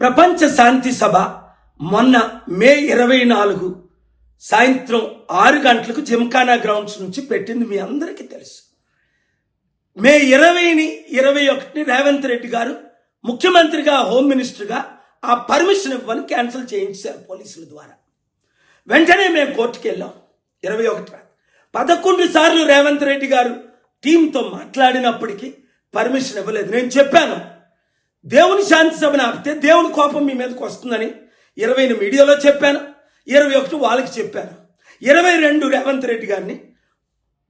ప్రపంచ శాంతి సభ మొన్న మే 24 సాయంత్రం 6 గంటలకు జిమ్ఖానా గ్రౌండ్స్ నుంచి పెట్టింది మీ అందరికీ తెలుసు. మే 20ని 21ని రేవంత్ రెడ్డి గారు ముఖ్యమంత్రిగా హోమ్ మినిస్టర్గా ఆ పర్మిషన్ ఇవ్వని క్యాన్సిల్ చేయించారు పోలీసుల ద్వారా. వెంటనే మేము కోర్టుకు వెళ్ళాం. 21 11 సార్లు రేవంత్ రెడ్డి గారు టీంతో మాట్లాడినప్పటికీ పర్మిషన్ ఇవ్వలేదు. నేను చెప్పాను, దేవుని శాంతి సభను ఆపితే దేవుని కోపం మీ మీదకి వస్తుందని 20ని మీడియాలో చెప్పాను, 21 వాళ్ళకి చెప్పాను. 22 రేవంత్ రెడ్డి గారిని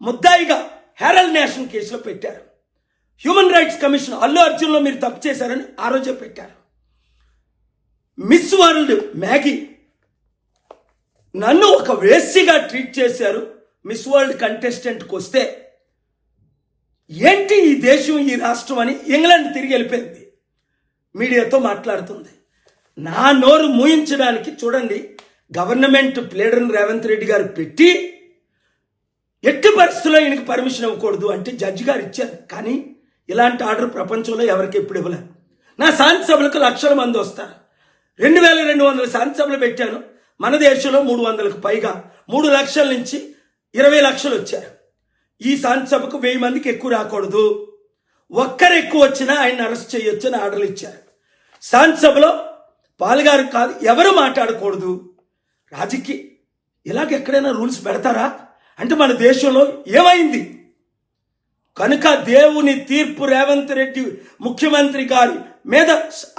ముద్దాయిగా హెరాల్డ్ నేషన్ కేసులో పెట్టారు. హ్యూమన్ రైట్స్ కమిషన్ అల్లు అర్జున్లో మీరు తప్పు చేశారని ఆ రోజే పెట్టారు. మిస్ వరల్డ్ మ్యాగీ నన్ను ఒక వేశ్యగా ట్రీట్ చేశారు. మిస్ వరల్డ్ కంటెస్టెంట్కి వస్తే ఏంటి ఈ దేశం ఈ రాష్ట్రం అని ఇంగ్లాండ్ తిరిగి వెళ్ళిపోయింది. మీడియాతో మాట్లాడుతుంది. నా నోరు మూయించడానికి చూడండి గవర్నమెంట్ ప్లేడర్ని రేవంత్ రెడ్డి గారు పెట్టి ఎట్టి పరిస్థితుల్లో ఈయనకి పర్మిషన్ ఇవ్వకూడదు అంటే జడ్జి గారు ఇచ్చారు. కానీ ఇలాంటి ఆర్డర్ ప్రపంచంలో ఎవరికి ఎప్పుడు ఇవ్వలేదు. నా శాంతి సభలకు లక్షల మంది వస్తారు. 2200 శాంతి సభలు పెట్టాను. మన దేశంలో 300కు పైగా 3 లక్షల నుంచి 20 లక్షలు వచ్చారు. ఈ శాంతి సభకు 1000 మందికి ఎక్కువ రాకూడదు, ఒక్కరు ఎక్కువ వచ్చినా ఆయన అరెస్ట్ చేయొచ్చు అని ఆర్డర్లు ఇచ్చారు. శాంతి సభలో పాల్గారు కాదు ఎవరు మాట్లాడకూడదు. రాజకీయ ఇలాగ ఎక్కడైనా రూల్స్ పెడతారా అంటే మన దేశంలో ఏమైంది? కనుక దేవుని తీర్పు రేవంత్ రెడ్డి ముఖ్యమంత్రి గారి మీద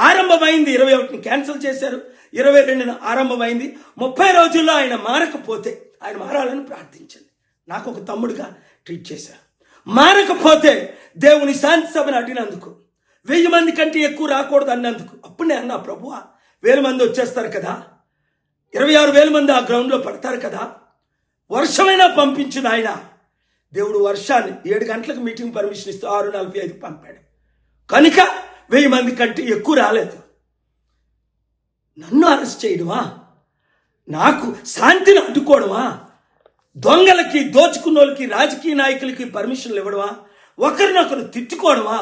ఆరంభమైంది. 21ని క్యాన్సిల్ చేశారు, 22న ఆరంభమైంది. 30 రోజుల్లో ఆయన మారకపోతే ఆయన మారాలని ప్రార్థించండి. నాకు ఒక తమ్ముడుగా ట్రీట్ చేశారు. మారకపోతే దేవుని శాంతి సభను అడిగినందుకు 1000 మంది కంటే ఎక్కువ రాకూడదు అన్నందుకు అప్పుడు నేను అన్నా, ప్రభువా 1000 మంది వచ్చేస్తారు కదా, 26,000 మంది ఆ గ్రౌండ్లో పడతారు కదా, వర్షమైనా పంపించిన ఆయన దేవుడు వర్షాన్ని 7 గంటలకు మీటింగ్ పర్మిషన్ ఇస్తూ 6:45 పంపాడు. కనుక 1000 మంది కంటే ఎక్కువ రాలేదు. నన్ను అరెస్ట్ చేయడమా, నాకు శాంతిని అడ్డుకోవడమా, దొంగలకి దోచుకున్న వాళ్ళకి రాజకీయ నాయకులకి పర్మిషన్లు ఇవ్వడమా, ఒకరినొకరు తిట్టుకోవడమా,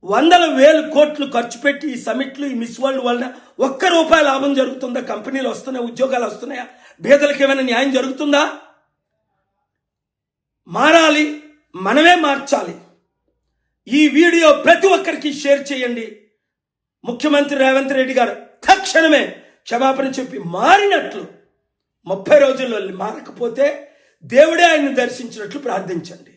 100,000 కోట్లు ఖర్చు పెట్టి ఈ సమిట్లు ఈ మిస్ వరల్డ్ వలన ₹1 లాభం జరుగుతుందా? కంపెనీలు వస్తున్నాయా? ఉద్యోగాలు వస్తున్నాయా? పేదలకు ఏమైనా న్యాయం జరుగుతుందా? మారాలి, మనమే మార్చాలి. ఈ వీడియో ప్రతి ఒక్కరికి షేర్ చేయండి. ముఖ్యమంత్రి రేవంత్ రెడ్డి గారు తక్షణమే క్షమాపణ చెప్పి మారినట్లు, 30 రోజుల్లో మారకపోతే దేవుడే ఆయన్ని దర్శించినట్లు ప్రార్థించండి.